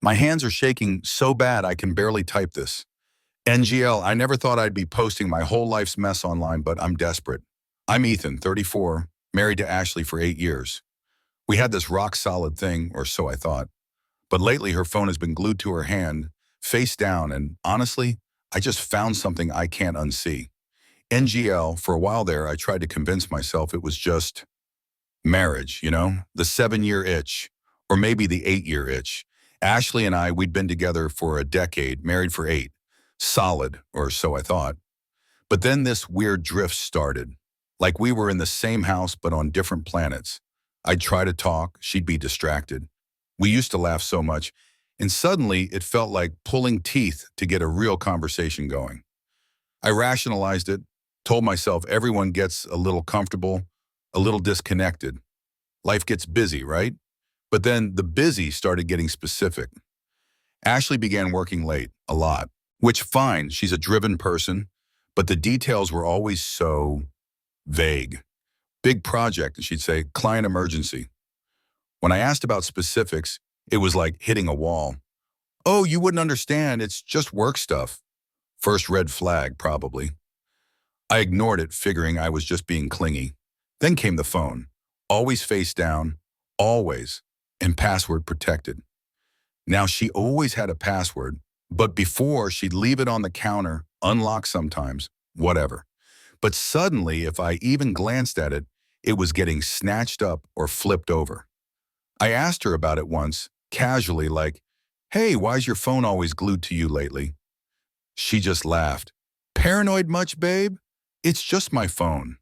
My hands are shaking so bad I can barely type this. NGL, I never thought I'd be posting my whole life's mess online, but I'm desperate. I'm Ethan, 34, married to Ashley for 8 years. We had this rock-solid thing, or so I thought. But lately her phone has been glued to her hand, face down, and honestly, I just found something I can't unsee. NGL, for a while there, I tried to convince myself it was just marriage, the 7-year itch, or maybe the 8-year itch. Ashley and we'd been together for a decade, married for 8. Solid, or so I thought. But then this weird drift started. Like we were in the same house but on different planets. I'd try to talk, she'd be distracted. We used to laugh so much, and suddenly it felt like pulling teeth to get a real conversation going. I rationalized it, told myself everyone gets a little comfortable, a little disconnected. Life gets busy, right? But then the busy started getting specific. Ashley began working late, a lot, which fine, she's a driven person, but the details were always so vague. Big project, and she'd say, client emergency. When I asked about specifics, it was like hitting a wall. Oh, you wouldn't understand, it's just work stuff. First red flag, probably. I ignored it, figuring I was just being clingy. Then came the phone. Always face down, always, and password protected. Now, she always had a password, but before she'd leave it on the counter, unlock sometimes, whatever. But suddenly, if I even glanced at it, it was getting snatched up or flipped over. I asked her about it once, casually, like, hey, why's your phone always glued to you lately? She just laughed. Paranoid much, babe? It's just my phone.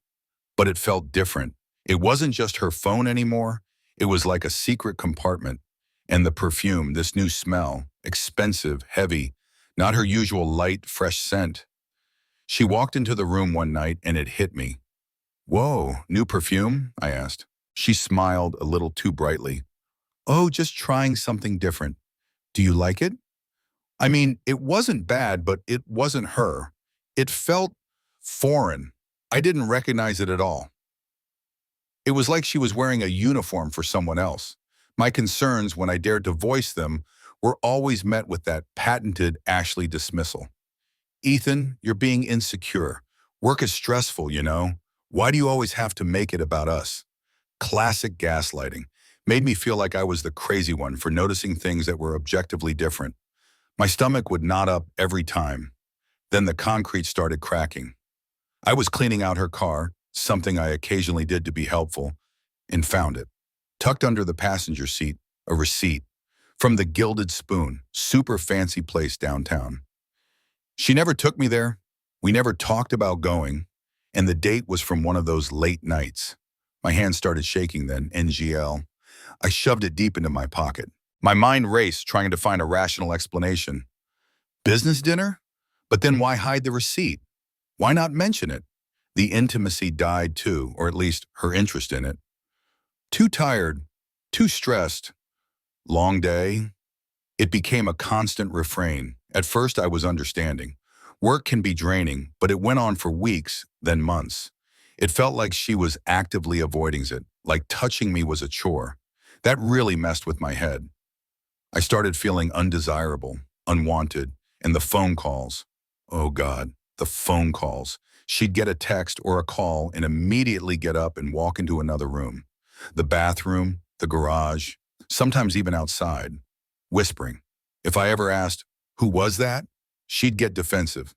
But it felt different. It wasn't just her phone anymore. It was like a secret compartment. And the perfume, this new smell, expensive, heavy, not her usual light, fresh scent. She walked into the room one night and it hit me. Whoa, new perfume? I asked. She smiled a little too brightly. Oh, just trying something different. Do you like it? I mean, it wasn't bad, but it wasn't her. It felt foreign. I didn't recognize it at all. It was like she was wearing a uniform for someone else. My concerns, when I dared to voice them, were always met with that patented Ashley dismissal. Ethan, you're being insecure. Work is stressful, you know. Why do you always have to make it about us? Classic gaslighting. Made me feel like I was the crazy one for noticing things that were objectively different. My stomach would knot up every time. Then the concrete started cracking. I was cleaning out her car, something I occasionally did to be helpful, and found it. Tucked under the passenger seat, a receipt from the Gilded Spoon, super fancy place downtown. She never took me there. We never talked about going, and the date was from one of those late nights. My hand started shaking then, NGL. I shoved it deep into my pocket. My mind raced, trying to find a rational explanation. Business dinner? But then why hide the receipt? Why not mention it? The intimacy died too, or at least her interest in it. Too tired, too stressed. Long day. It became a constant refrain. At first I was understanding. Work can be draining, but it went on for weeks, then months. It felt like she was actively avoiding it, like touching me was a chore. That really messed with my head. I started feeling undesirable, unwanted, and the phone calls. Oh God, the phone calls. She'd get a text or a call and immediately get up and walk into another room. The bathroom, the garage, sometimes even outside, whispering. If I ever asked, who was that? She'd get defensive.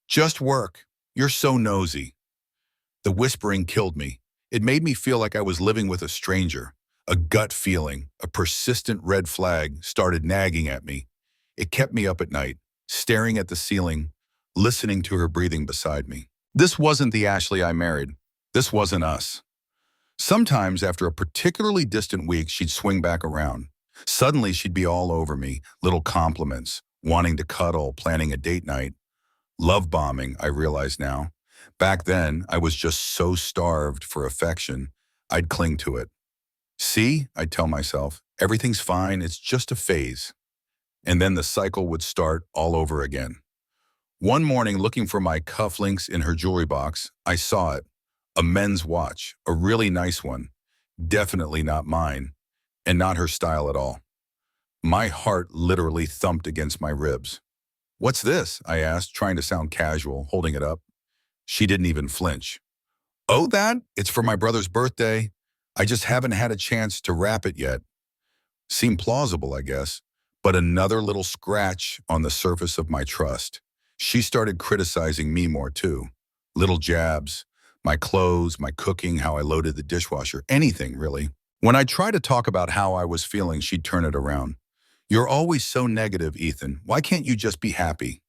Just work. You're so nosy. The whispering killed me. It made me feel like I was living with a stranger. A gut feeling, a persistent red flag started nagging at me. It kept me up at night, staring at the ceiling, listening to her breathing beside me. This wasn't the Ashley I married. This wasn't us. Sometimes after a particularly distant week, she'd swing back around. Suddenly she'd be all over me, little compliments, wanting to cuddle, planning a date night. Love bombing, I realize now. Back then, I was just so starved for affection, I'd cling to it. See, I'd tell myself, everything's fine, it's just a phase. And then the cycle would start all over again. One morning, looking for my cufflinks in her jewelry box, I saw it. A men's watch, a really nice one. Definitely not mine, and not her style at all. My heart literally thumped against my ribs. "What's this?" I asked, trying to sound casual, holding it up. She didn't even flinch. "Oh, that? It's for my brother's birthday. I just haven't had a chance to wrap it yet." Seemed plausible, I guess, but another little scratch on the surface of my trust. She started criticizing me more too. Little jabs, my clothes, my cooking, how I loaded the dishwasher, anything really. When I tried to talk about how I was feeling, she'd turn it around. "You're always so negative, Ethan. Why can't you just be happy?"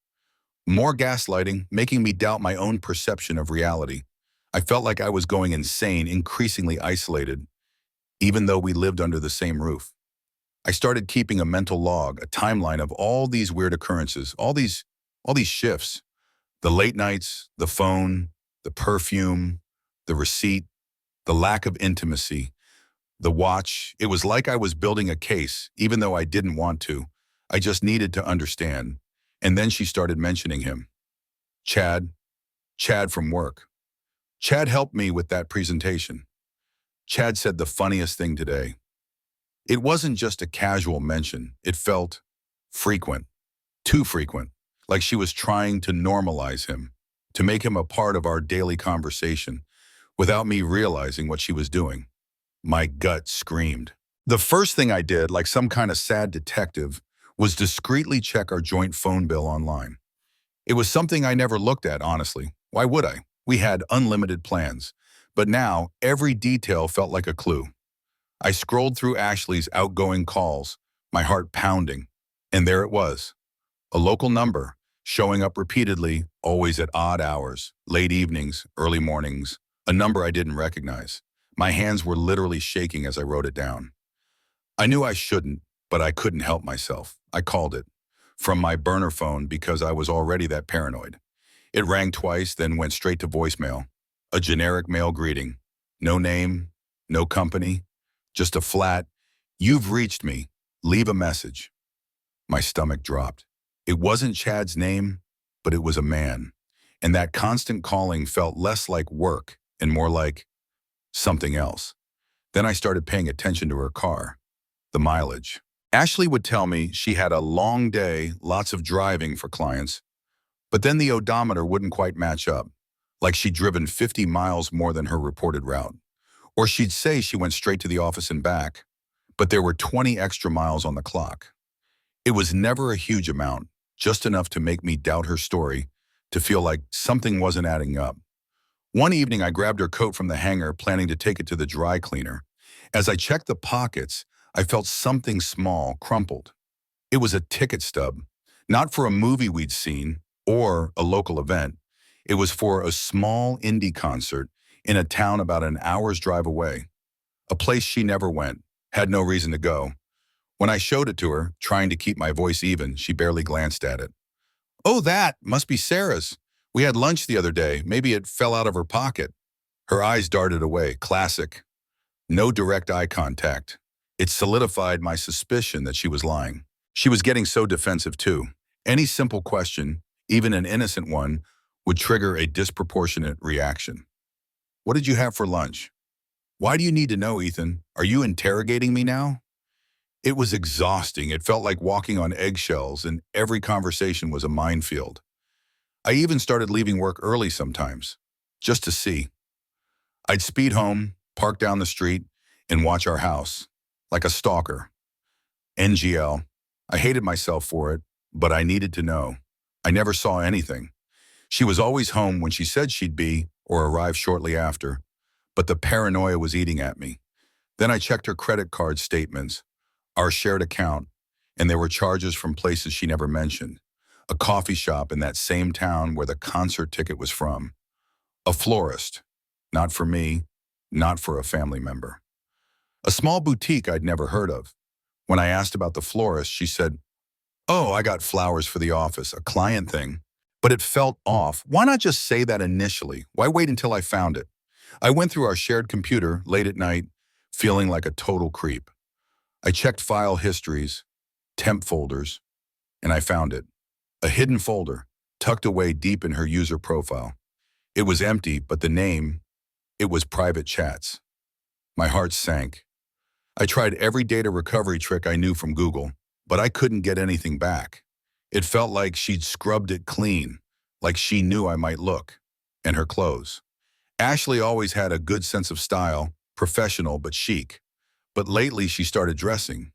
More gaslighting, making me doubt my own perception of reality. I felt like I was going insane, increasingly isolated, even though we lived under the same roof. I started keeping a mental log, a timeline of all these weird occurrences, all these shifts, the late nights, the phone, the perfume, the receipt, the lack of intimacy, the watch. It was like I was building a case, even though I didn't want to. I just needed to understand. And then she started mentioning him. Chad, Chad from work. Chad helped me with that presentation. Chad said the funniest thing today. It wasn't just a casual mention. It felt frequent, too frequent, like she was trying to normalize him, to make him a part of our daily conversation without me realizing what she was doing. My gut screamed. The first thing I did, like some kind of sad detective, was discreetly check our joint phone bill online. It was something I never looked at, honestly. Why would I? We had unlimited plans. But now, every detail felt like a clue. I scrolled through Ashley's outgoing calls, my heart pounding. And there it was, a local number, showing up repeatedly, always at odd hours, late evenings, early mornings, a number I didn't recognize. My hands were literally shaking as I wrote it down. I knew I shouldn't, but I couldn't help myself. I called it from my burner phone because I was already that paranoid. It rang twice, then went straight to voicemail. A generic mail greeting. No name, no company, just a flat, "You've reached me. Leave a message." My stomach dropped. It wasn't Chad's name, but it was a man. And that constant calling felt less like work and more like something else. Then I started paying attention to her car, the mileage. Ashley would tell me she had a long day, lots of driving for clients, but then the odometer wouldn't quite match up, like she'd driven 50 miles more than her reported route. Or she'd say she went straight to the office and back, but there were 20 extra miles on the clock. It was never a huge amount, just enough to make me doubt her story, to feel like something wasn't adding up. One evening, I grabbed her coat from the hanger, planning to take it to the dry cleaner. As I checked the pockets, I felt something small, crumpled. It was a ticket stub, not for a movie we'd seen or a local event. It was for a small indie concert in a town about an hour's drive away, a place she never went, had no reason to go. When I showed it to her, trying to keep my voice even, she barely glanced at it. "Oh, that must be Sarah's. We had lunch the other day. Maybe it fell out of her pocket." Her eyes darted away. Classic. No direct eye contact. It solidified my suspicion that she was lying. She was getting so defensive too. Any simple question, even an innocent one, would trigger a disproportionate reaction. "What did you have for lunch?" "Why do you need to know, Ethan? Are you interrogating me now?" It was exhausting. It felt like walking on eggshells, and every conversation was a minefield. I even started leaving work early sometimes, just to see. I'd speed home, park down the street, and watch our house, like a stalker. NGL. I hated myself for it, but I needed to know. I never saw anything. She was always home when she said she'd be, or arrive shortly after, but the paranoia was eating at me. Then I checked her credit card statements, our shared account, and there were charges from places she never mentioned. A coffee shop in that same town where the concert ticket was from. A florist. Not for me, not for a family member. A small boutique I'd never heard of. When I asked about the florist, she said, "Oh, I got flowers for the office, a client thing." But it felt off. Why not just say that initially? Why wait until I found it? I went through our shared computer late at night, feeling like a total creep. I checked file histories, temp folders, and I found it. A hidden folder, tucked away deep in her user profile. It was empty, but the name, it was private chats. My heart sank. I tried every data recovery trick I knew from Google, but I couldn't get anything back. It felt like she'd scrubbed it clean, like she knew I might look. And her clothes. Ashley always had a good sense of style, professional but chic. But lately she started dressing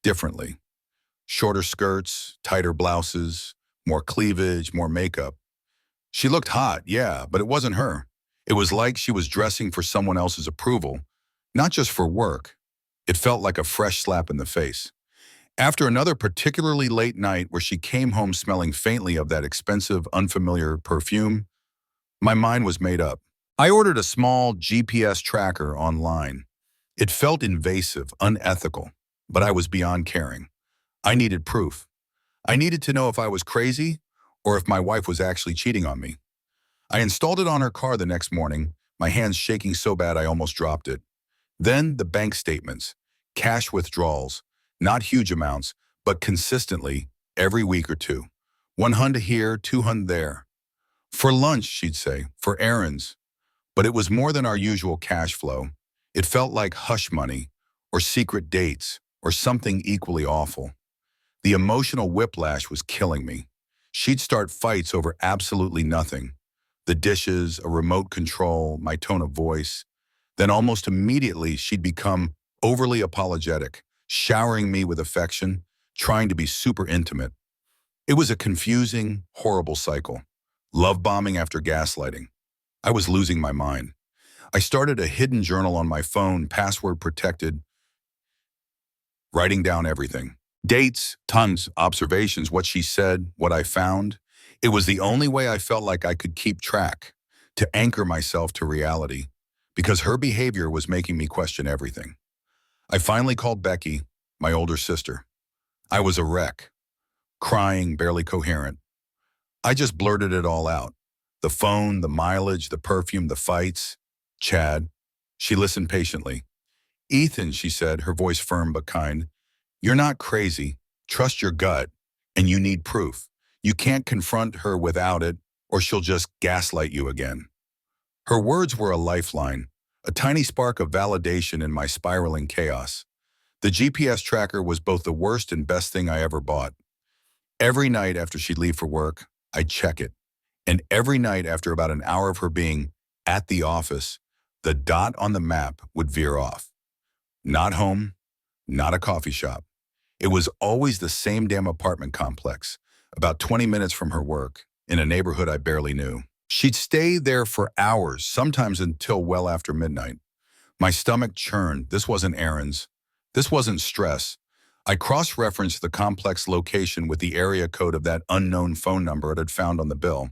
differently. Shorter skirts, tighter blouses, more cleavage, more makeup. She looked hot, yeah, but it wasn't her. It was like she was dressing for someone else's approval, not just for work. It felt like a fresh slap in the face. After another particularly late night where she came home smelling faintly of that expensive, unfamiliar perfume, my mind was made up. I ordered a small GPS tracker online. It felt invasive, unethical, but I was beyond caring. I needed proof. I needed to know if I was crazy or if my wife was actually cheating on me. I installed it on her car the next morning, my hands shaking so bad I almost dropped it. Then the bank statements, cash withdrawals, not huge amounts, but consistently every week or two. 100 here, 200 there. For lunch, she'd say, for errands. But it was more than our usual cash flow. It felt like hush money, or secret dates, or something equally awful. The emotional whiplash was killing me. She'd start fights over absolutely nothing. The dishes, a remote control, my tone of voice. Then almost immediately she'd become overly apologetic, showering me with affection, trying to be super intimate. It was a confusing, horrible cycle. Love bombing after gaslighting. I was losing my mind. I started a hidden journal on my phone, password protected, writing down everything. Dates, tons, observations, what she said, what I found. It was the only way I felt like I could keep track, to anchor myself to reality, because her behavior was making me question everything. I finally called Becky, my older sister. I was a wreck, crying, barely coherent. I just blurted it all out. The phone, the mileage, the perfume, the fights. Chad. She listened patiently. Ethan, she said, her voice firm but kind, you're not crazy. Trust your gut. And you need proof. You can't confront her without it, or she'll just gaslight you again. Her words were a lifeline, a tiny spark of validation in my spiraling chaos. The GPS tracker was both the worst and best thing I ever bought. Every night after she'd leave for work, I'd check it. And every night after about an hour of her being at the office, the dot on the map would veer off. Not home, not a coffee shop. It was always the same damn apartment complex, about 20 minutes from her work, in a neighborhood I barely knew. She'd stay there for hours, sometimes until well after midnight. My stomach churned. This wasn't errands. This wasn't stress. I cross-referenced the complex location with the area code of that unknown phone number it had found on the bill.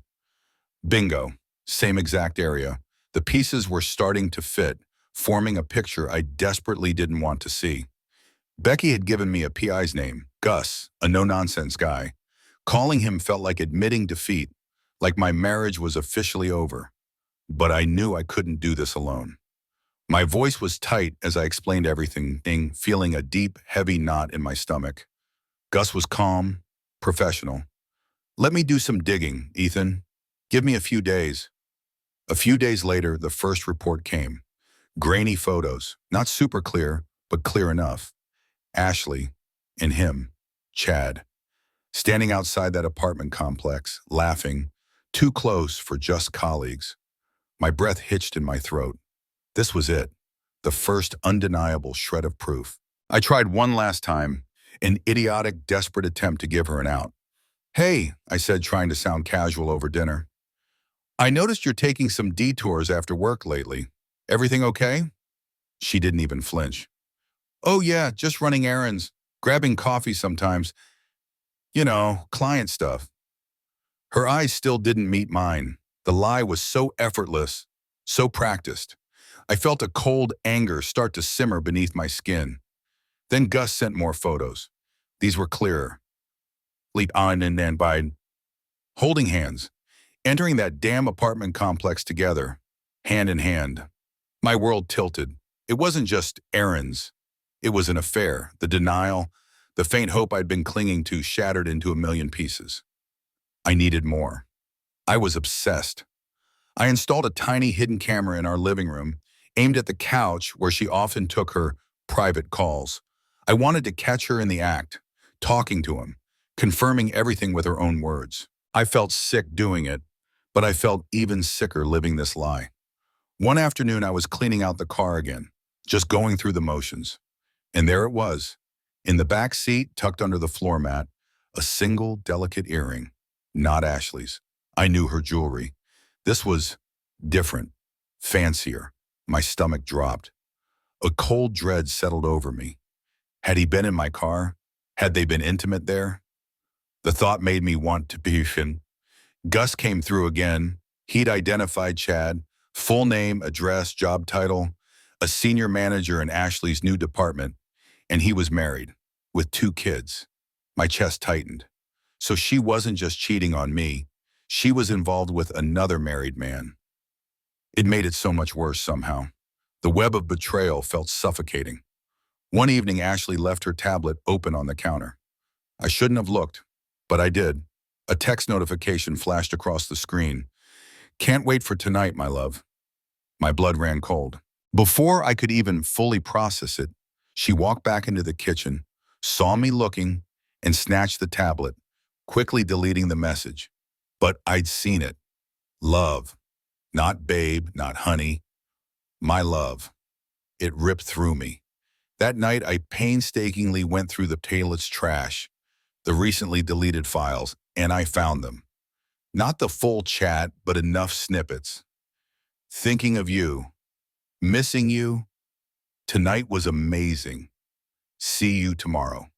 Bingo. Same exact area. The pieces were starting to fit, forming a picture I desperately didn't want to see. Becky had given me a PI's name, Gus, a no-nonsense guy. Calling him felt like admitting defeat, like my marriage was officially over. But I knew I couldn't do this alone. My voice was tight as I explained everything, feeling a deep, heavy knot in my stomach. Gus was calm, professional. Let me do some digging, Ethan. Give me a few days. A few days later, the first report came. Grainy photos, not super clear, but clear enough. Ashley and him, Chad, standing outside that apartment complex, laughing, too close for just colleagues. My breath hitched in my throat. This was it, the first undeniable shred of proof. I tried one last time, an idiotic, desperate attempt to give her an out. Hey, I said, trying to sound casual over dinner. I noticed you're taking some detours after work lately. Everything okay? She didn't even flinch. Oh yeah, just running errands, grabbing coffee sometimes. You know, client stuff. Her eyes still didn't meet mine. The lie was so effortless, so practiced. I felt a cold anger start to simmer beneath my skin. Then Gus sent more photos. These were clearer. Leap on and then by holding hands, entering that damn apartment complex together, hand in hand. My world tilted. It wasn't just errands. It was an affair. The denial, the faint hope I'd been clinging to shattered into a million pieces. I needed more. I was obsessed. I installed a tiny hidden camera in our living room, aimed at the couch where she often took her private calls. I wanted to catch her in the act, talking to him, confirming everything with her own words. I felt sick doing it, but I felt even sicker living this lie. One afternoon, I was cleaning out the car again, just going through the motions. And there it was, in the back seat, tucked under the floor mat, a single delicate earring, not Ashley's. I knew her jewelry. This was different, fancier. My stomach dropped. A cold dread settled over me. Had he been in my car? Had they been intimate there? The thought made me want to be in. Gus came through again. He'd identified Chad, full name, address, job title, a senior manager in Ashley's new department, and he was married, with 2 kids. My chest tightened. So she wasn't just cheating on me, she was involved with another married man. It made it so much worse somehow. The web of betrayal felt suffocating. One evening, Ashley left her tablet open on the counter. I shouldn't have looked, but I did. A text notification flashed across the screen. "Can't wait for tonight, my love." My blood ran cold. Before I could even fully process it, she walked back into the kitchen, saw me looking, and snatched the tablet, quickly deleting the message. But I'd seen it. Love. Not babe, not honey. My love. It ripped through me. That night, I painstakingly went through the tablet's trash, the recently deleted files, and I found them. Not the full chat, but enough snippets. Thinking of you. Missing you. Tonight was amazing. See you tomorrow.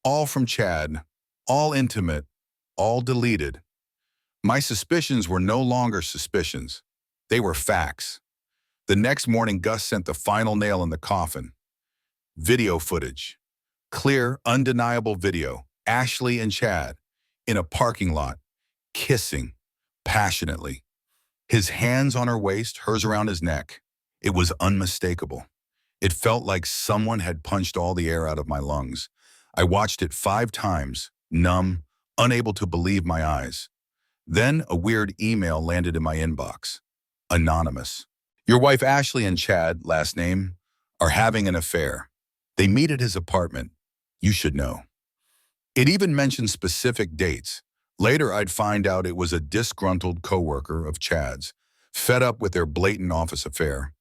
All from Chad. All intimate. All deleted. My suspicions were no longer suspicions. They were facts. The next morning, Gus sent the final nail in the coffin. Video footage. Clear, undeniable video. Ashley and Chad in a parking lot, kissing passionately. His hands on her waist, hers around his neck. It was unmistakable. It felt like someone had punched all the air out of my lungs. I watched it 5 times, numb, unable to believe my eyes. Then a weird email landed in my inbox. Anonymous. "Your wife Ashley and Chad, last name, are having an affair. They meet at his apartment. You should know." It even mentioned specific dates. Later, I'd find out it was a disgruntled coworker of Chad's, fed up with their blatant office affair.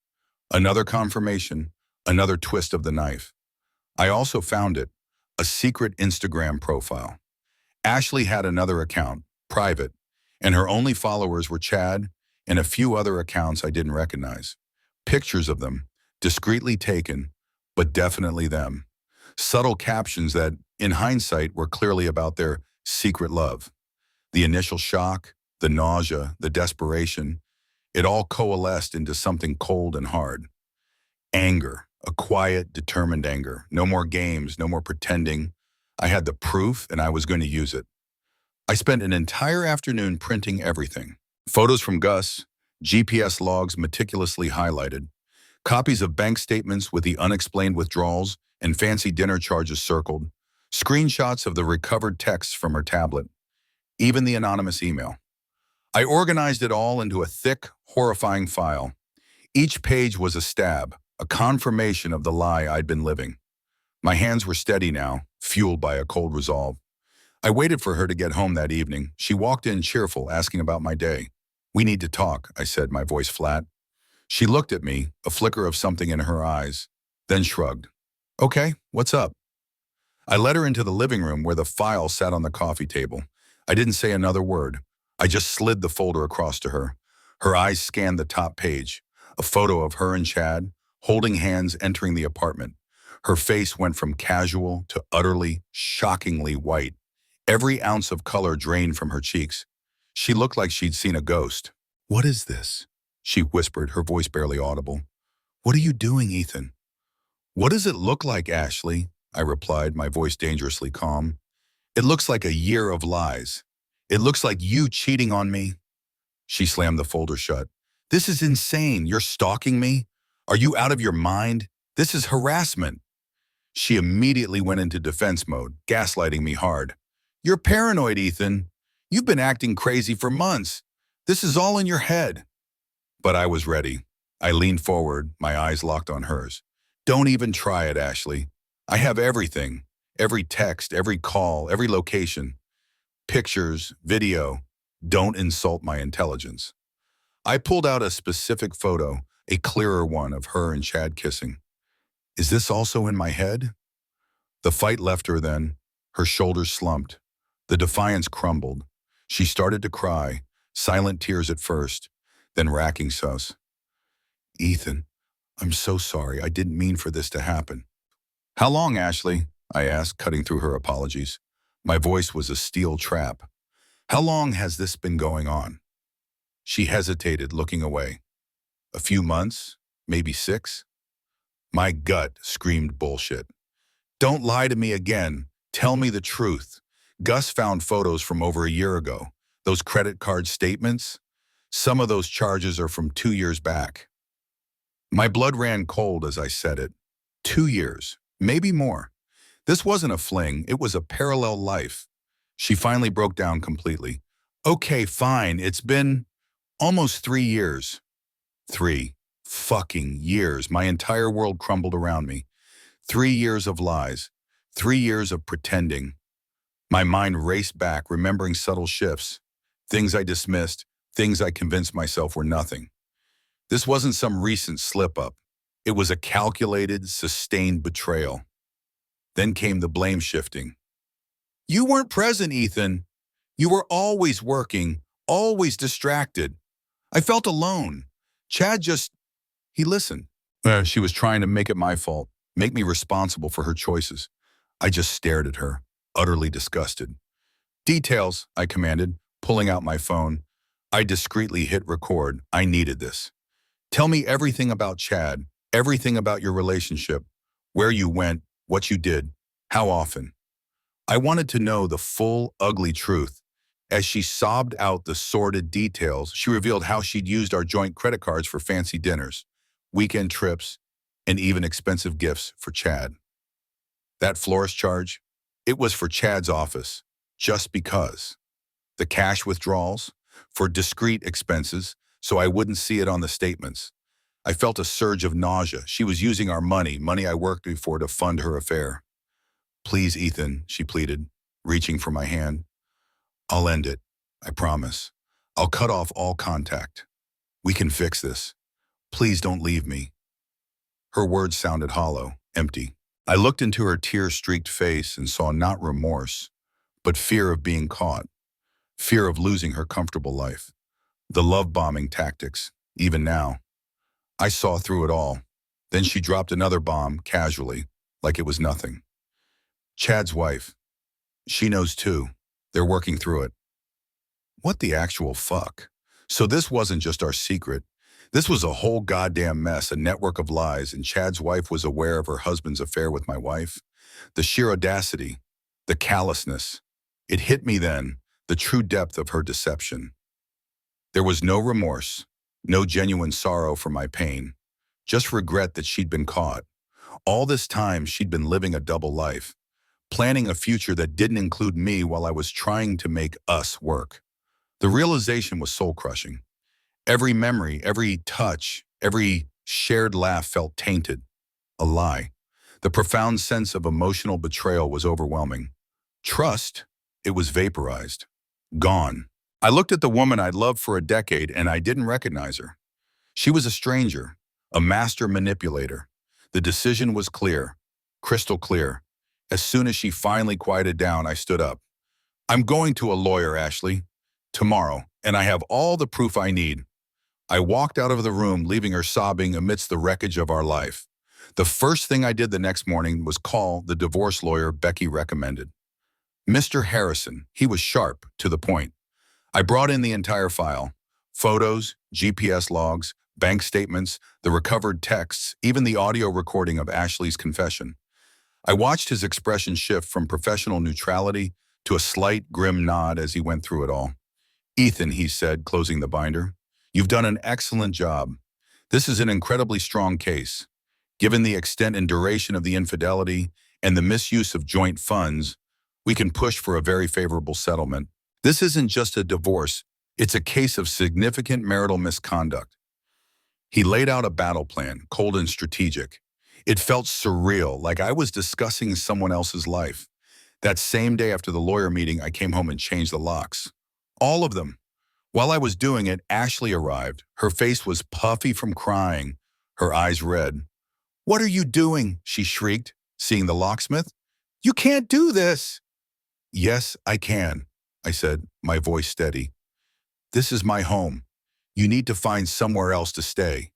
Another confirmation, another twist of the knife. I also found it, a secret Instagram profile. Ashley had another account, private, and her only followers were Chad and a few other accounts I didn't recognize. Pictures of them, discreetly taken, but definitely them. Subtle captions that, in hindsight, were clearly about their secret love. The initial shock, the nausea, the desperation, it all coalesced into something cold and hard. Anger, a quiet, determined anger. No more games, no more pretending. I had the proof and I was going to use it. I spent an entire afternoon printing everything. Photos from Gus, GPS logs meticulously highlighted, copies of bank statements with the unexplained withdrawals and fancy dinner charges circled, screenshots of the recovered texts from her tablet, even the anonymous email. I organized it all into a thick, horrifying file. Each page was a stab, a confirmation of the lie I'd been living. My hands were steady now, fueled by a cold resolve. I waited for her to get home that evening. She walked in cheerful, asking about my day. "We need to talk," I said, my voice flat. She looked at me, a flicker of something in her eyes, then shrugged. "Okay, what's up?" I led her into the living room where the file sat on the coffee table. I didn't say another word. I just slid the folder across to her. Her eyes scanned the top page, a photo of her and Chad, holding hands entering the apartment. Her face went from casual to utterly, shockingly white. Every ounce of color drained from her cheeks. She looked like she'd seen a ghost. "What is this?" she whispered, her voice barely audible. "What are you doing, Ethan?" "What does it look like, Ashley?" I replied, my voice dangerously calm. "It looks like a year of lies. It looks like you cheating on me." She slammed the folder shut. "This is insane. You're stalking me? Are you out of your mind? This is harassment." She immediately went into defense mode, gaslighting me hard. "You're paranoid, Ethan. You've been acting crazy for months. This is all in your head." But I was ready. I leaned forward, my eyes locked on hers. "Don't even try it, Ashley. I have everything. every text, every call, every location, pictures, video. Don't insult my intelligence. I pulled out a specific photo, a clearer one of her and Chad kissing. Is this also in my head? The fight left her then. Her shoulders slumped. The defiance crumbled. She started to cry, silent tears at first, then racking sus. Ethan, I'm so sorry. I didn't mean for this to happen. How long, Ashley? I asked, cutting through her apologies. My voice was a steel trap. How long has this been going on? She hesitated, looking away. A few months? Maybe 6? My gut screamed bullshit. Don't lie to me again. Tell me the truth. Gus found photos from over a year ago. Those credit card statements? Some of those charges are from 2 years back. My blood ran cold as I said it. 2 years, maybe more. This wasn't a fling, it was a parallel life. She finally broke down completely. Okay, fine, it's been almost 3 years. 3 fucking years. My entire world crumbled around me. 3 years of lies. 3 years of pretending. My mind raced back, remembering subtle shifts. Things I dismissed, things I convinced myself were nothing. This wasn't some recent slip-up. It was a calculated, sustained betrayal. Then came the blame shifting. You weren't present, Ethan. You were always working, always distracted. I felt alone. Chad he listened. She was trying to make it my fault, make me responsible for her choices. I just stared at her, utterly disgusted. Details, I commanded, pulling out my phone. I discreetly hit record. I needed this. Tell me everything about Chad, everything about your relationship, where you went, what you did, how often. I wanted to know the full, ugly truth. As she sobbed out the sordid details, she revealed how she'd used our joint credit cards for fancy dinners, weekend trips, and even expensive gifts for Chad. That florist charge? It was for Chad's office, just because. The cash withdrawals? For discrete expenses, so I wouldn't see it on the statements. I felt a surge of nausea. She was using our money I worked for, to fund her affair. Please, Ethan, she pleaded, reaching for my hand. I'll end it, I promise. I'll cut off all contact. We can fix this. Please don't leave me. Her words sounded hollow, empty. I looked into her tear-streaked face and saw not remorse, but fear of being caught, fear of losing her comfortable life. The love-bombing tactics, even now. I saw through it all. Then she dropped another bomb, casually, like it was nothing. Chad's wife. She knows too. They're working through it. What the actual fuck? So this wasn't just our secret. This was a whole goddamn mess, a network of lies, and Chad's wife was aware of her husband's affair with my wife. The sheer audacity, the callousness. It hit me then, the true depth of her deception. There was no remorse, no genuine sorrow for my pain, just regret that she'd been caught. All this time, she'd been living a double life, planning a future that didn't include me while I was trying to make us work. The realization was soul-crushing. Every memory, every touch, every shared laugh felt tainted, a lie. The profound sense of emotional betrayal was overwhelming. Trust, it was vaporized, gone. I looked at the woman I'd loved for a decade and I didn't recognize her. She was a stranger, a master manipulator. The decision was clear, crystal clear. As soon as she finally quieted down, I stood up. I'm going to a lawyer, Ashley, tomorrow, and I have all the proof I need. I walked out of the room, leaving her sobbing amidst the wreckage of our life. The first thing I did the next morning was call the divorce lawyer Becky recommended. Mr. Harrison, he was sharp, to the point. I brought in the entire file. Photos, GPS logs, bank statements, the recovered texts, even the audio recording of Ashley's confession. I watched his expression shift from professional neutrality to a slight, grim nod as he went through it all. Ethan, he said, closing the binder, you've done an excellent job. This is an incredibly strong case. Given the extent and duration of the infidelity and the misuse of joint funds, we can push for a very favorable settlement. This isn't just a divorce, it's a case of significant marital misconduct. He laid out a battle plan, cold and strategic. It felt surreal, like I was discussing someone else's life. That same day after the lawyer meeting, I came home and changed the locks. All of them. While I was doing it, Ashley arrived. Her face was puffy from crying, her eyes red. "What are you doing?" she shrieked, seeing the locksmith. "You can't do this." "Yes, I can," I said, my voice steady. "This is my home. You need to find somewhere else to stay."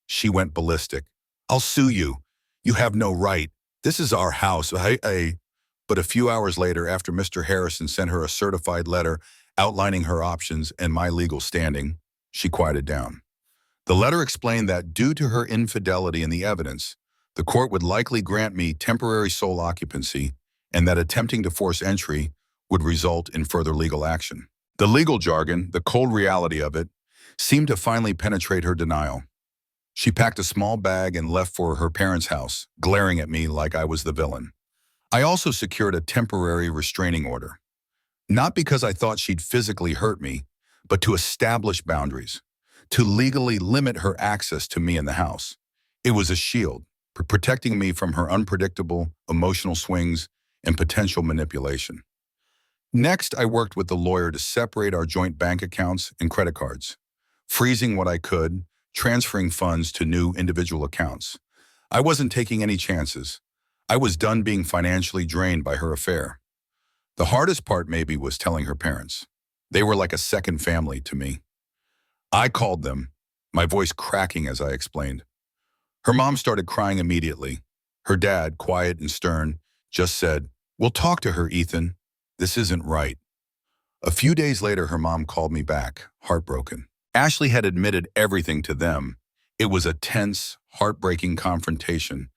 She went ballistic. "I'll sue you. You have no right. This is our house." But a few hours later, after Mr. Harrison sent her a certified letter outlining her options and my legal standing, she quieted down. The letter explained that due to her infidelity in the evidence, the court would likely grant me temporary sole occupancy and that attempting to force entry would result in further legal action. The legal jargon, the cold reality of it, seemed to finally penetrate her denial. She packed a small bag and left for her parents' house, glaring at me like I was the villain. I also secured a temporary restraining order, not because I thought she'd physically hurt me, but to establish boundaries, to legally limit her access to me in the house. It was a shield, protecting me from her unpredictable emotional swings and potential manipulation. Next, I worked with the lawyer to separate our joint bank accounts and credit cards, freezing what I could, transferring funds to new individual accounts. I wasn't taking any chances. I was done being financially drained by her affair. The hardest part maybe was telling her parents. They were like a second family to me. I called them, my voice cracking as I explained. Her mom started crying immediately. Her dad, quiet and stern, just said, "We'll talk to her, Ethan. This isn't right." A few days later, her mom called me back, heartbroken. Ashley had admitted everything to them. It was a tense, heartbreaking confrontation,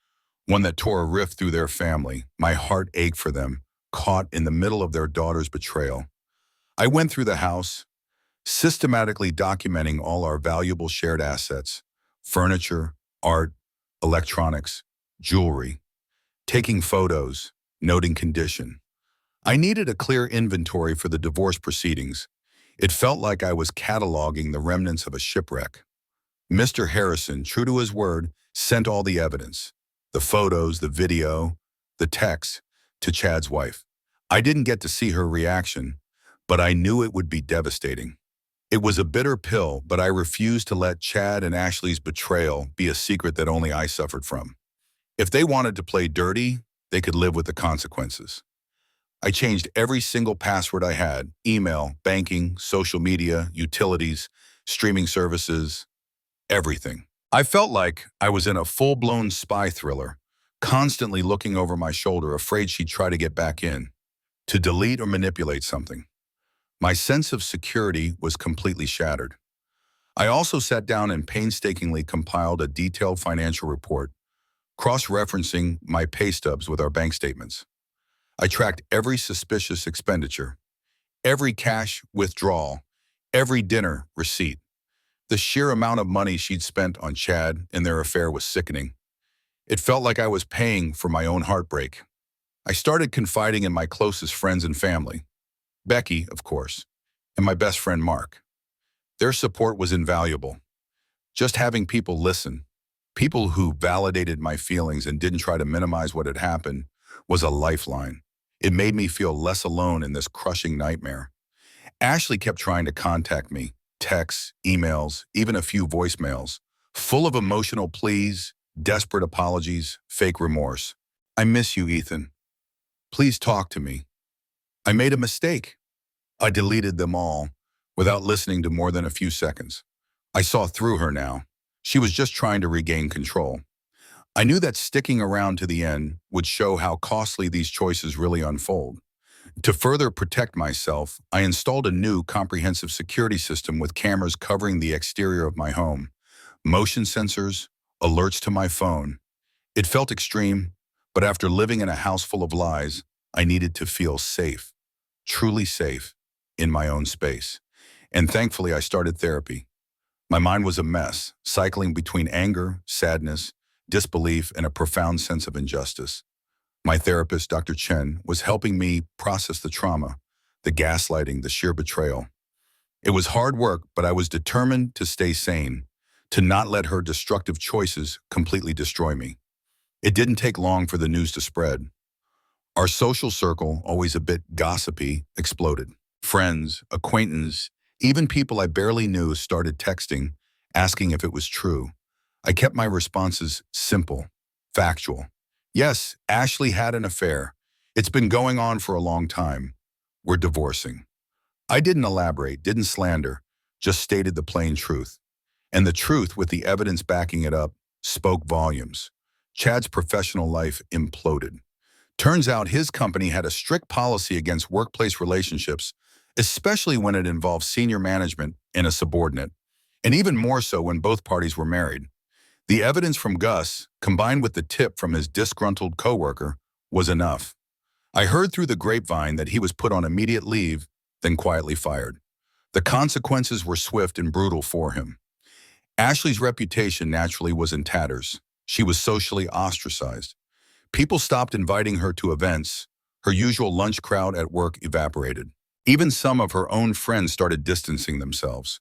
one that tore a rift through their family. My heart ached for them, caught in the middle of their daughter's betrayal. I went through the house, systematically documenting all our valuable shared assets, furniture, art, electronics, jewelry, taking photos, noting condition. I needed a clear inventory for the divorce proceedings. It felt like I was cataloging the remnants of a shipwreck. Mr. Harrison, true to his word, sent all the evidence, the photos, the video, the text, to Chad's wife. I didn't get to see her reaction, but I knew it would be devastating. It was a bitter pill, but I refused to let Chad and Ashley's betrayal be a secret that only I suffered from. If they wanted to play dirty, they could live with the consequences. I changed every single password I had: email, banking, social media, utilities, streaming services, everything. I felt like I was in a full-blown spy thriller, constantly looking over my shoulder, afraid she'd try to get back in, to delete or manipulate something. My sense of security was completely shattered. I also sat down and painstakingly compiled a detailed financial report, cross-referencing my pay stubs with our bank statements. I tracked every suspicious expenditure, every cash withdrawal, every dinner receipt. The sheer amount of money she'd spent on Chad and their affair was sickening. It felt like I was paying for my own heartbreak. I started confiding in my closest friends and family, Becky, of course, and my best friend Mark. Their support was invaluable. Just having people listen, people who validated my feelings and didn't try to minimize what had happened, was a lifeline. It made me feel less alone in this crushing nightmare. Ashley kept trying to contact me, texts, emails, even a few voicemails, full of emotional pleas, desperate apologies, fake remorse. "I miss you, Ethan. Please talk to me. I made a mistake." I deleted them all without listening to more than a few seconds. I saw through her now. She was just trying to regain control. I knew that sticking around to the end would show how costly these choices really unfold. To further protect myself, I installed a new comprehensive security system with cameras covering the exterior of my home, motion sensors, alerts to my phone. It felt extreme, but after living in a house full of lies, I needed to feel safe, truly safe, in my own space. And thankfully, I started therapy. My mind was a mess, cycling between anger, sadness, disbelief, and a profound sense of injustice. My therapist, Dr. Chen, was helping me process the trauma, the gaslighting, the sheer betrayal. It was hard work, but I was determined to stay sane, to not let her destructive choices completely destroy me. It didn't take long for the news to spread. Our social circle, always a bit gossipy, exploded. Friends, acquaintances, even people I barely knew started texting, asking if it was true. I kept my responses simple, factual. Yes, Ashley had an affair. It's been going on for a long time. We're divorcing. I didn't elaborate, didn't slander, just stated the plain truth. And the truth, with the evidence backing it up, spoke volumes. Chad's professional life imploded. Turns out his company had a strict policy against workplace relationships, especially when it involved senior management and a subordinate, and even more so when both parties were married. The evidence from Gus, combined with the tip from his disgruntled coworker, was enough. I heard through the grapevine that he was put on immediate leave, then quietly fired. The consequences were swift and brutal for him. Ashley's reputation naturally was in tatters. She was socially ostracized. People stopped inviting her to events. Her usual lunch crowd at work evaporated. Even some of her own friends started distancing themselves.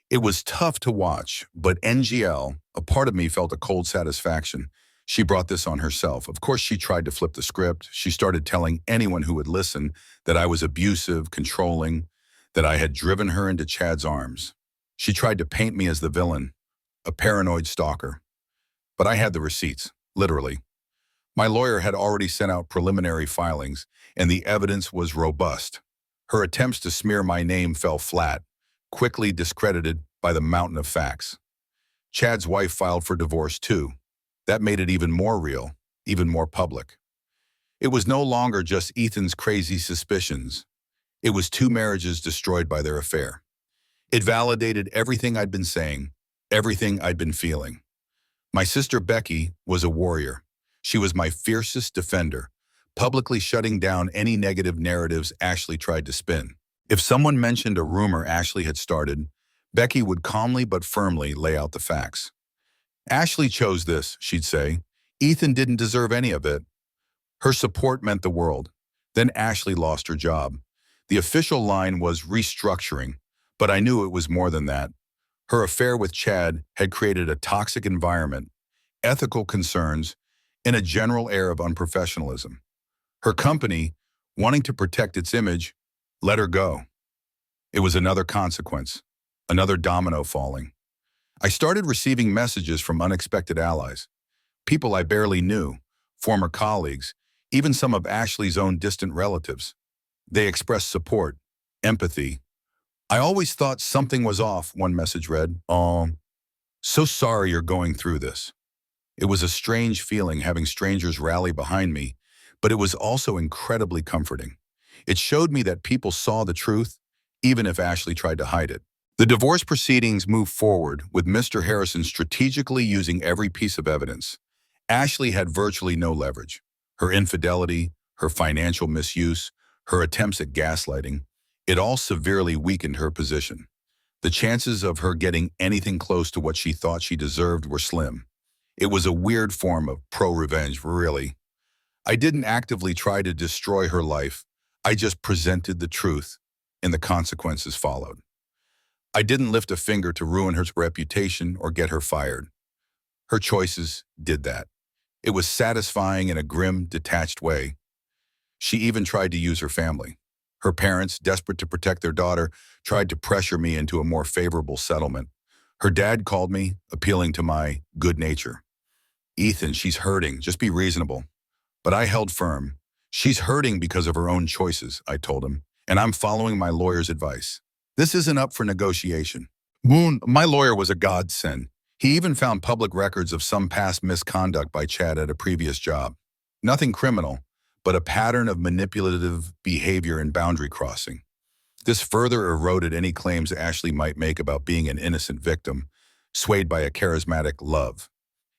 It was tough to watch, but NGL, a part of me felt a cold satisfaction. She brought this on herself. Of course, she tried to flip the script. She started telling anyone who would listen that I was abusive, controlling, that I had driven her into Chad's arms. She tried to paint me as the villain, a paranoid stalker. But I had the receipts, literally. My lawyer had already sent out preliminary filings, and the evidence was robust. Her attempts to smear my name fell flat, quickly discredited by the mountain of facts. Chad's wife filed for divorce too. That made it even more real, even more public. It was no longer just Ethan's crazy suspicions. It was two marriages destroyed by their affair. It validated everything I'd been saying, everything I'd been feeling. My sister Becky was a warrior. She was my fiercest defender, publicly shutting down any negative narratives Ashley tried to spin. If someone mentioned a rumor Ashley had started, Becky would calmly but firmly lay out the facts. Ashley chose this, she'd say. Ethan didn't deserve any of it. Her support meant the world. Then Ashley lost her job. The official line was restructuring, but I knew it was more than that. Her affair with Chad had created a toxic environment, ethical concerns, and a general air of unprofessionalism. Her company, wanting to protect its image, let her go. It was another consequence, another domino falling. I started receiving messages from unexpected allies, people I barely knew, former colleagues, even some of Ashley's own distant relatives. They expressed support, empathy. I always thought something was off, one message read. So sorry you're going through this. It was a strange feeling having strangers rally behind me, but it was also incredibly comforting. It showed me that people saw the truth, even if Ashley tried to hide it. The divorce proceedings moved forward, with Mr. Harrison strategically using every piece of evidence. Ashley had virtually no leverage. Her infidelity, her financial misuse, her attempts at gaslighting, it all severely weakened her position. The chances of her getting anything close to what she thought she deserved were slim. It was a weird form of pro-revenge, really. I didn't actively try to destroy her life. I just presented the truth, and the consequences followed. I didn't lift a finger to ruin her reputation or get her fired. Her choices did that. It was satisfying in a grim, detached way. She even tried to use her family. Her parents, desperate to protect their daughter, tried to pressure me into a more favorable settlement. Her dad called me, appealing to my good nature. Ethan, she's hurting. Just be reasonable. But I held firm. She's hurting because of her own choices, I told him, and I'm following my lawyer's advice. This isn't up for negotiation. My lawyer was a godsend. He even found public records of some past misconduct by Chad at a previous job. Nothing criminal, but a pattern of manipulative behavior and boundary crossing. This further eroded any claims Ashley might make about being an innocent victim, swayed by a charismatic love.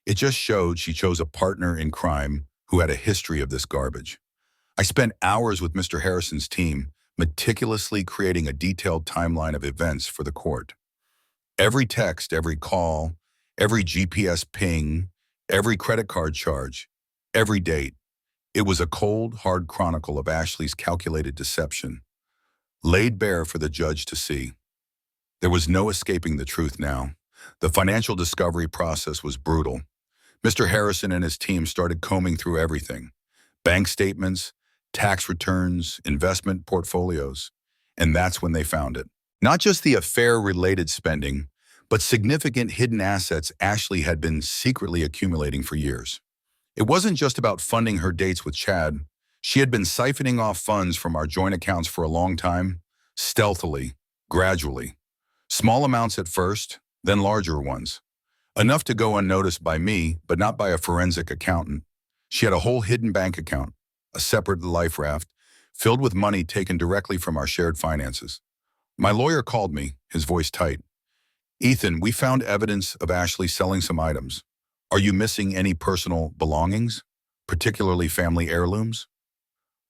It just showed she chose a partner in crime who had a history of this garbage. I spent hours with Mr. Harrison's team, meticulously creating a detailed timeline of events for the court. Every text, every call, every GPS ping, every credit card charge, every date. It was a cold, hard chronicle of Ashley's calculated deception, laid bare for the judge to see. There was no escaping the truth now. The financial discovery process was brutal. Mr. Harrison and his team started combing through everything: bank statements, tax returns, investment portfolios. And that's when they found it. Not just the affair-related spending, but significant hidden assets Ashley had been secretly accumulating for years. It wasn't just about funding her dates with Chad. She had been siphoning off funds from our joint accounts for a long time, stealthily, gradually. Small amounts at first, then larger ones. Enough to go unnoticed by me, but not by a forensic accountant. She had a whole hidden bank account, a separate life raft, filled with money taken directly from our shared finances. My lawyer called me, his voice tight. "Ethan, we found evidence of Ashley selling some items. Are you missing any personal belongings, particularly family heirlooms?"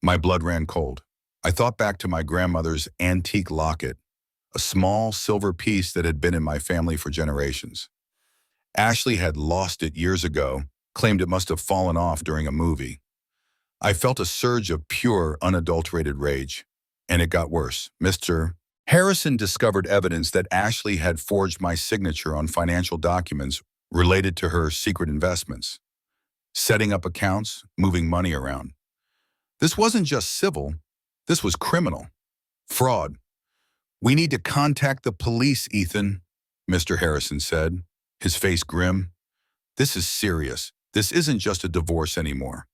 My blood ran cold. I thought back to my grandmother's antique locket, a small silver piece that had been in my family for generations. Ashley had lost it years ago, claimed it must have fallen off during a movie. I felt a surge of pure, unadulterated rage. And it got worse. Mr. Harrison discovered evidence that Ashley had forged my signature on financial documents related to her secret investments, setting up accounts, moving money around. This wasn't just civil, this was criminal. Fraud. "We need to contact the police, Ethan," Mr. Harrison said, his face grim. "This is serious. This isn't just a divorce anymore."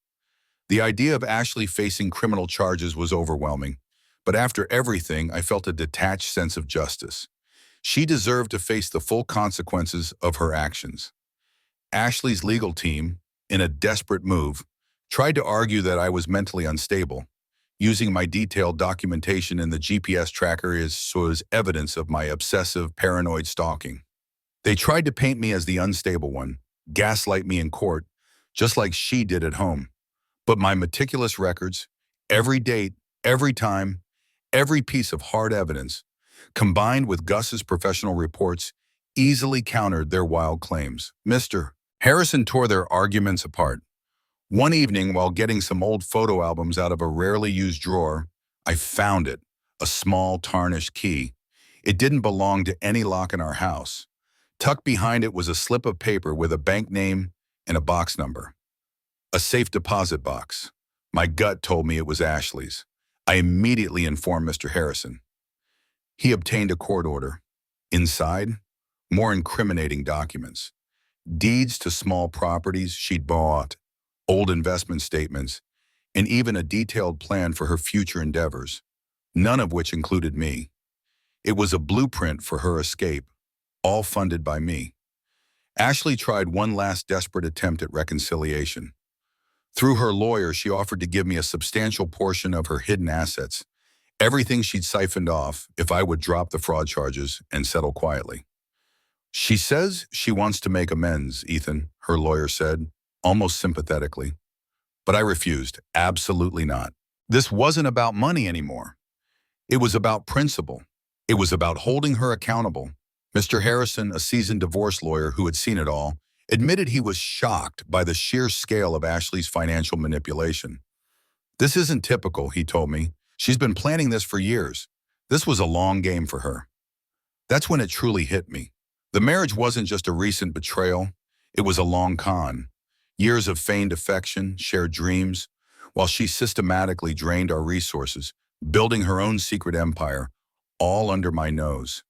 The idea of Ashley facing criminal charges was overwhelming, but after everything, I felt a detached sense of justice. She deserved to face the full consequences of her actions. Ashley's legal team, in a desperate move, tried to argue that I was mentally unstable, using my detailed documentation in the GPS tracker as evidence of my obsessive, paranoid stalking. They tried to paint me as the unstable one, gaslight me in court, just like she did at home. But my meticulous records, every date, every time, every piece of hard evidence, combined with Gus's professional reports, easily countered their wild claims. Mr. Harrison tore their arguments apart. One evening, while getting some old photo albums out of a rarely used drawer, I found it, a small tarnished key. It didn't belong to any lock in our house. Tucked behind it was a slip of paper with a bank name and a box number. A safe deposit box. My gut told me it was Ashley's. I immediately informed Mr. Harrison. He obtained a court order. Inside, more incriminating documents. Deeds to small properties she'd bought, old investment statements, and even a detailed plan for her future endeavors, none of which included me. It was a blueprint for her escape, all funded by me. Ashley tried one last desperate attempt at reconciliation. Through her lawyer, she offered to give me a substantial portion of her hidden assets, everything she'd siphoned off if I would drop the fraud charges and settle quietly. "She says she wants to make amends, Ethan," her lawyer said, almost sympathetically. But I refused. Absolutely not. This wasn't about money anymore. It was about principle. It was about holding her accountable. Mr. Harrison, a seasoned divorce lawyer who had seen it all, admitted he was shocked by the sheer scale of Ashley's financial manipulation. "This isn't typical," he told me. "She's been planning this for years. This was a long game for her." That's when it truly hit me. The marriage wasn't just a recent betrayal. It was a long con. Years of feigned affection, shared dreams, while she systematically drained our resources, building her own secret empire, all under my nose.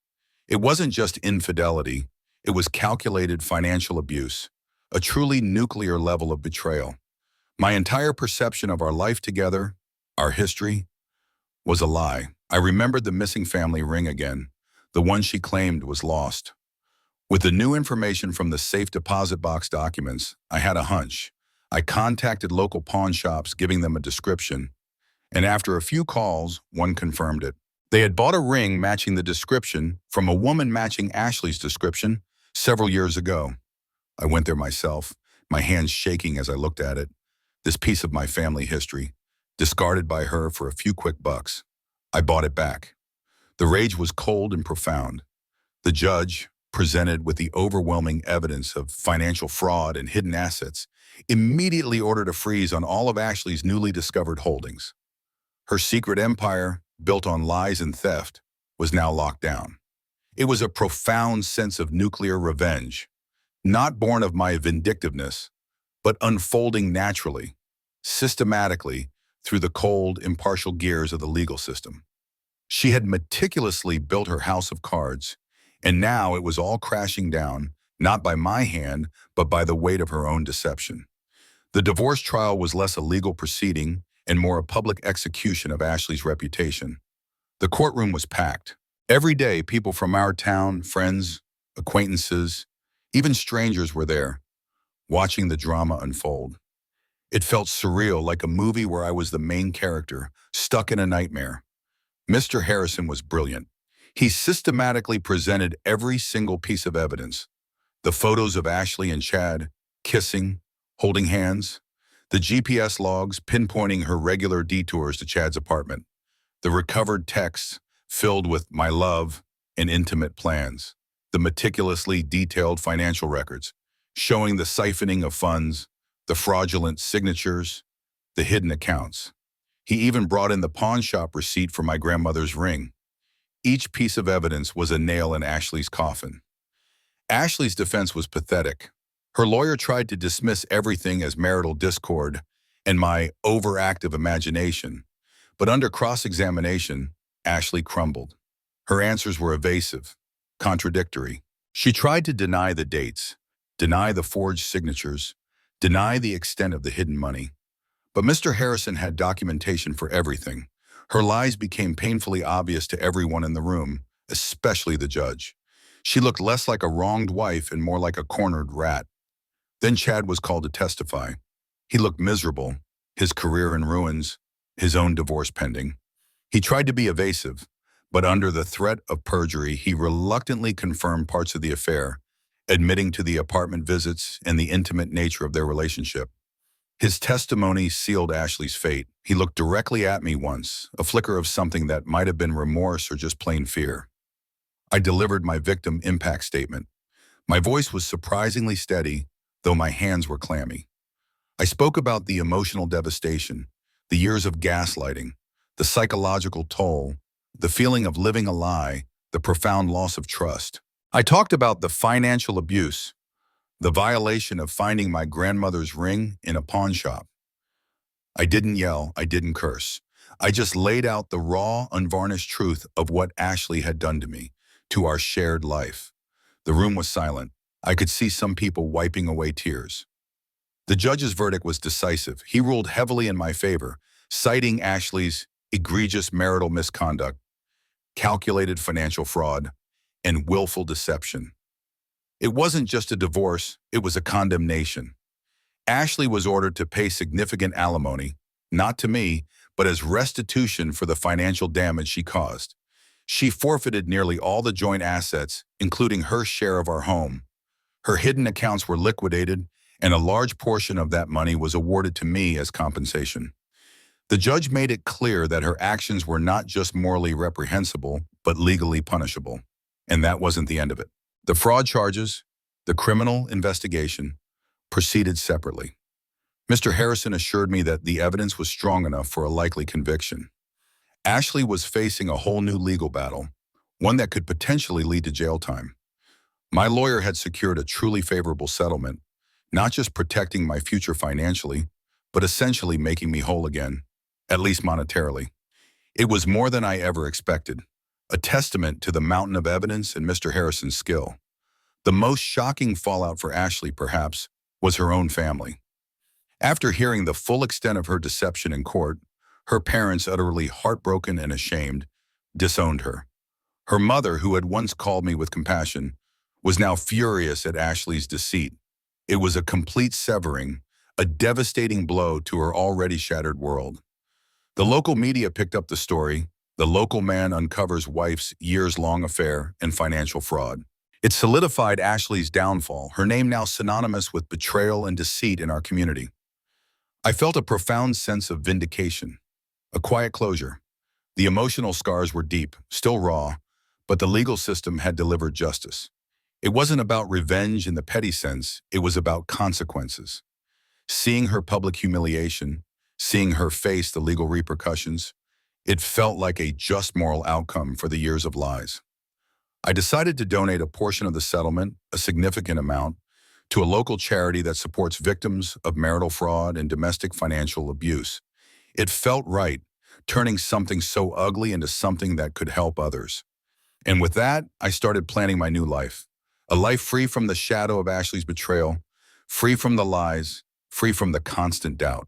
It wasn't just infidelity. It was calculated financial abuse, a truly nuclear level of betrayal. My entire perception of our life together, our history, was a lie. I remembered the missing family ring again, the one she claimed was lost. With the new information from the safe deposit box documents, I had a hunch. I contacted local pawn shops, giving them a description, and after a few calls, one confirmed it. They had bought a ring matching the description from a woman matching Ashley's description several years ago. I went there myself, my hands shaking as I looked at it. This piece of my family history, discarded by her for a few quick bucks. I bought it back. The rage was cold and profound. The judge, presented with the overwhelming evidence of financial fraud and hidden assets, immediately ordered a freeze on all of Ashley's newly discovered holdings. Her secret empire, built on lies and theft, was now locked down. It was a profound sense of nuclear revenge, not born of my vindictiveness, but unfolding naturally, systematically, through the cold, impartial gears of the legal system. She had meticulously built her house of cards, and now it was all crashing down, not by my hand, but by the weight of her own deception. The divorce trial was less a legal proceeding and more a public execution of Ashley's reputation. The courtroom was packed. Every day, people from our town, friends, acquaintances, even strangers were there, watching the drama unfold. It felt surreal, like a movie where I was the main character, stuck in a nightmare. Mr. Harrison was brilliant. He systematically presented every single piece of evidence. The photos of Ashley and Chad, kissing, holding hands. The GPS logs pinpointing her regular detours to Chad's apartment. The recovered texts filled with "my love" and intimate plans. The meticulously detailed financial records, showing the siphoning of funds, the fraudulent signatures, the hidden accounts. He even brought in the pawn shop receipt for my grandmother's ring. Each piece of evidence was a nail in Ashley's coffin. Ashley's defense was pathetic. Her lawyer tried to dismiss everything as marital discord and my overactive imagination, but under cross-examination, Ashley crumbled. Her answers were evasive, contradictory. She tried to deny the dates, deny the forged signatures, deny the extent of the hidden money. But Mr. Harrison had documentation for everything. Her lies became painfully obvious to everyone in the room, especially the judge. She looked less like a wronged wife and more like a cornered rat. Then Chad was called to testify. He looked miserable, his career in ruins, his own divorce pending. He tried to be evasive, but under the threat of perjury, he reluctantly confirmed parts of the affair, admitting to the apartment visits and the intimate nature of their relationship. His testimony sealed Ashley's fate. He looked directly at me once, a flicker of something that might have been remorse or just plain fear. I delivered my victim impact statement. My voice was surprisingly steady, though my hands were clammy. I spoke about the emotional devastation, the years of gaslighting, the psychological toll, the feeling of living a lie, the profound loss of trust. I talked about the financial abuse, the violation of finding my grandmother's ring in a pawn shop. I didn't yell, I didn't curse. I just laid out the raw, unvarnished truth of what Ashley had done to me, to our shared life. The room was silent. I could see some people wiping away tears. The judge's verdict was decisive. He ruled heavily in my favor, citing Ashley's egregious marital misconduct, calculated financial fraud, and willful deception. It wasn't just a divorce, it was a condemnation. Ashley was ordered to pay significant alimony, not to me, but as restitution for the financial damage she caused. She forfeited nearly all the joint assets, including her share of our home. Her hidden accounts were liquidated, and a large portion of that money was awarded to me as compensation. The judge made it clear that her actions were not just morally reprehensible, but legally punishable. And that wasn't the end of it. The fraud charges, the criminal investigation, proceeded separately. Mr. Harrison assured me that the evidence was strong enough for a likely conviction. Ashley was facing a whole new legal battle, one that could potentially lead to jail time. My lawyer had secured a truly favorable settlement, not just protecting my future financially, but essentially making me whole again, at least monetarily. It was more than I ever expected, a testament to the mountain of evidence and Mr. Harrison's skill. The most shocking fallout for Ashley, perhaps, was her own family. After hearing the full extent of her deception in court, her parents, utterly heartbroken and ashamed, disowned her. Her mother, who had once called me with compassion, was now furious at Ashley's deceit. It was a complete severing, a devastating blow to her already shattered world. The local media picked up the story. The local man uncovers wife's years-long affair and financial fraud. It solidified Ashley's downfall, her name now synonymous with betrayal and deceit in our community. I felt a profound sense of vindication, a quiet closure. The emotional scars were deep, still raw, but the legal system had delivered justice. It wasn't about revenge in the petty sense, it was about consequences. Seeing her public humiliation, seeing her face the legal repercussions, it felt like a just moral outcome for the years of lies. I decided to donate a portion of the settlement, a significant amount, to a local charity that supports victims of marital fraud and domestic financial abuse. It felt right, turning something so ugly into something that could help others. And with that, I started planning my new life. A life free from the shadow of Ashley's betrayal, free from the lies, free from the constant doubt.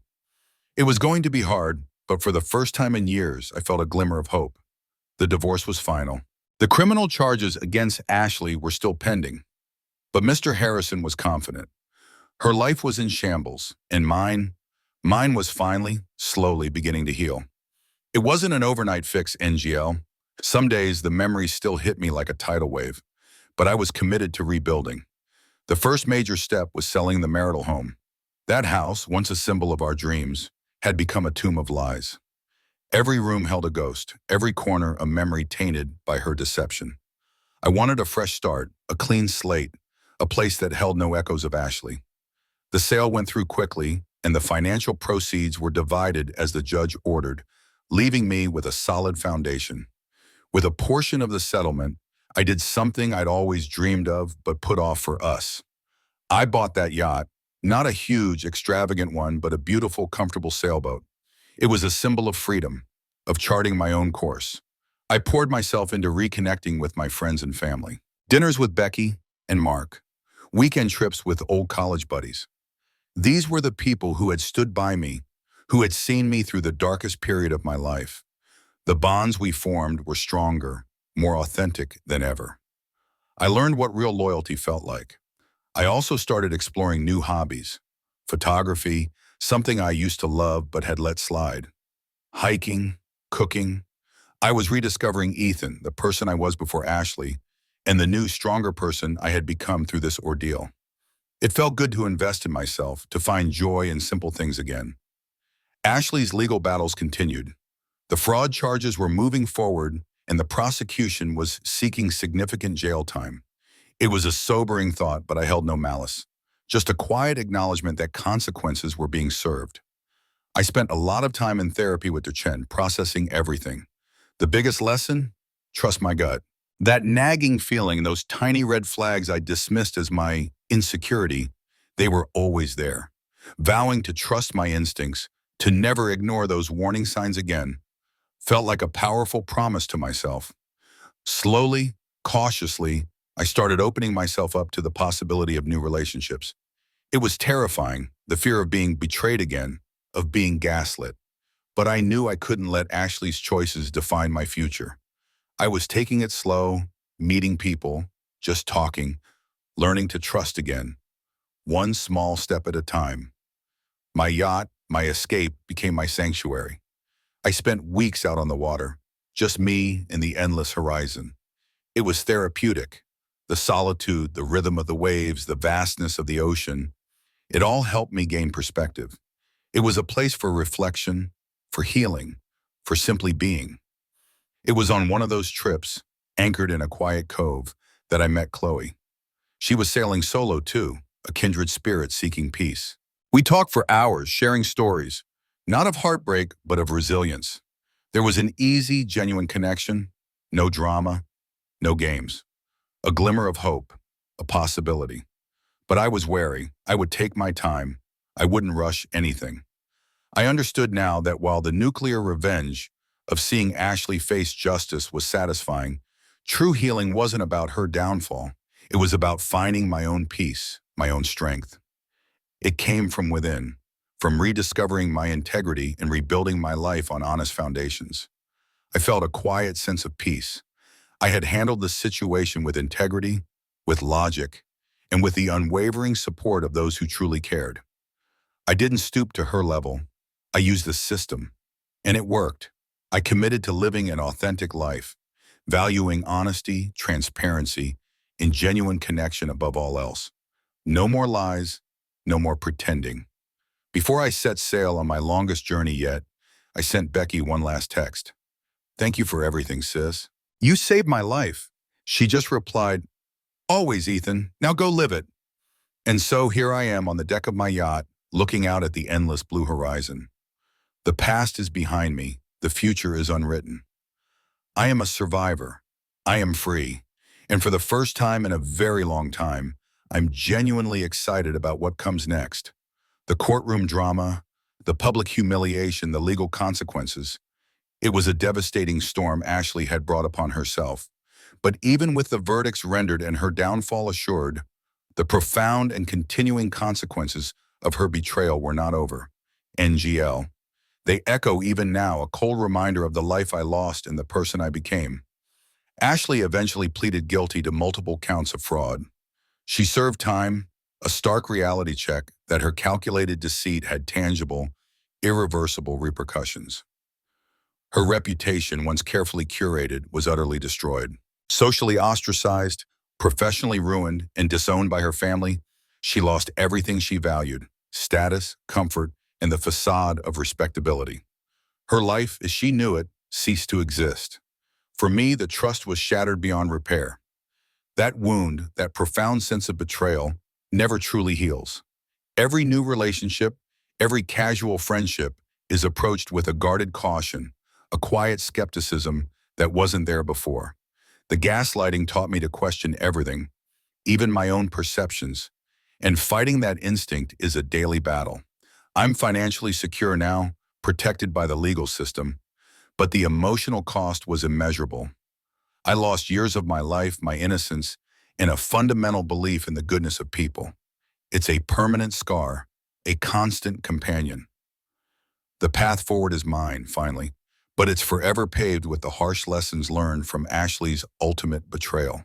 It was going to be hard, but for the first time in years, I felt a glimmer of hope. The divorce was final. The criminal charges against Ashley were still pending, but Mr. Harrison was confident. Her life was in shambles, and mine was finally, slowly beginning to heal. It wasn't an overnight fix, NGL. Some days the memories still hit me like a tidal wave, but I was committed to rebuilding. The first major step was selling the marital home. That house, once a symbol of our dreams, had become a tomb of lies. Every room held a ghost, every corner a memory tainted by her deception. I wanted a fresh start, a clean slate, a place that held no echoes of Ashley. The sale went through quickly, and the financial proceeds were divided as the judge ordered, leaving me with a solid foundation. With a portion of the settlement, I did something I'd always dreamed of but put off for us. I bought that yacht, not a huge, extravagant one, but a beautiful, comfortable sailboat. It was a symbol of freedom, of charting my own course. I poured myself into reconnecting with my friends and family. Dinners with Becky and Mark. Weekend trips with old college buddies. These were the people who had stood by me, who had seen me through the darkest period of my life. The bonds we formed were stronger, more authentic than ever. I learned what real loyalty felt like. I also started exploring new hobbies. Photography, something I used to love but had let slide. Hiking, cooking. I was rediscovering Ethan, the person I was before Ashley, and the new, stronger person I had become through this ordeal. It felt good to invest in myself, to find joy in simple things again. Ashley's legal battles continued. The fraud charges were moving forward, and the prosecution was seeking significant jail time. It was a sobering thought, but I held no malice. Just a quiet acknowledgement that consequences were being served. I spent a lot of time in therapy with Chen, processing everything. The biggest lesson? Trust my gut. That nagging feeling, those tiny red flags I dismissed as my insecurity, they were always there. Vowing to trust my instincts, to never ignore those warning signs again, felt like a powerful promise to myself. Slowly, cautiously, I started opening myself up to the possibility of new relationships. It was terrifying, the fear of being betrayed again, of being gaslit. But I knew I couldn't let Ashley's choices define my future. I was taking it slow, meeting people, just talking, learning to trust again, one small step at a time. My yacht, my escape, became my sanctuary. I spent weeks out on the water, just me and the endless horizon. It was therapeutic. The solitude, the rhythm of the waves, the vastness of the ocean, it all helped me gain perspective. It was a place for reflection, for healing, for simply being. It was on one of those trips, anchored in a quiet cove, that I met Chloe. She was sailing solo too, a kindred spirit seeking peace. We talked for hours, sharing stories, not of heartbreak, but of resilience. There was an easy, genuine connection, no drama, no games. A glimmer of hope, a possibility. But I was wary. I would take my time. I wouldn't rush anything. I understood now that while the nuclear revenge of seeing Ashley face justice was satisfying, true healing wasn't about her downfall. It was about finding my own peace, my own strength. It came from within, from rediscovering my integrity and rebuilding my life on honest foundations. I felt a quiet sense of peace. I had handled the situation with integrity, with logic, and with the unwavering support of those who truly cared. I didn't stoop to her level. I used the system, and it worked. I committed to living an authentic life, valuing honesty, transparency, and genuine connection above all else. No more lies, no more pretending. Before I set sail on my longest journey yet, I sent Becky one last text. "Thank you for everything, sis. You saved my life." She just replied, "Always, Ethan. Now go live it." And so here I am on the deck of my yacht, looking out at the endless blue horizon. The past is behind me. The future is unwritten. I am a survivor. I am free. And for the first time in a very long time, I'm genuinely excited about what comes next. The courtroom drama, the public humiliation, the legal consequences. It was a devastating storm Ashley had brought upon herself. But even with the verdicts rendered and her downfall assured, the profound and continuing consequences of her betrayal were not over. NGL. They echo even now, a cold reminder of the life I lost and the person I became. Ashley eventually pleaded guilty to multiple counts of fraud. She served time, a stark reality check that her calculated deceit had tangible, irreversible repercussions. Her reputation, once carefully curated, was utterly destroyed. Socially ostracized, professionally ruined, and disowned by her family, she lost everything she valued: status, comfort, and the facade of respectability. Her life, as she knew it, ceased to exist. For me, the trust was shattered beyond repair. That wound, that profound sense of betrayal, never truly heals. Every new relationship, every casual friendship is approached with a guarded caution, a quiet skepticism that wasn't there before. The gaslighting taught me to question everything, even my own perceptions, and fighting that instinct is a daily battle. I'm financially secure now, protected by the legal system, but the emotional cost was immeasurable. I lost years of my life, my innocence, and a fundamental belief in the goodness of people. It's a permanent scar, a constant companion. The path forward is mine, finally, but it's forever paved with the harsh lessons learned from Ashley's ultimate betrayal.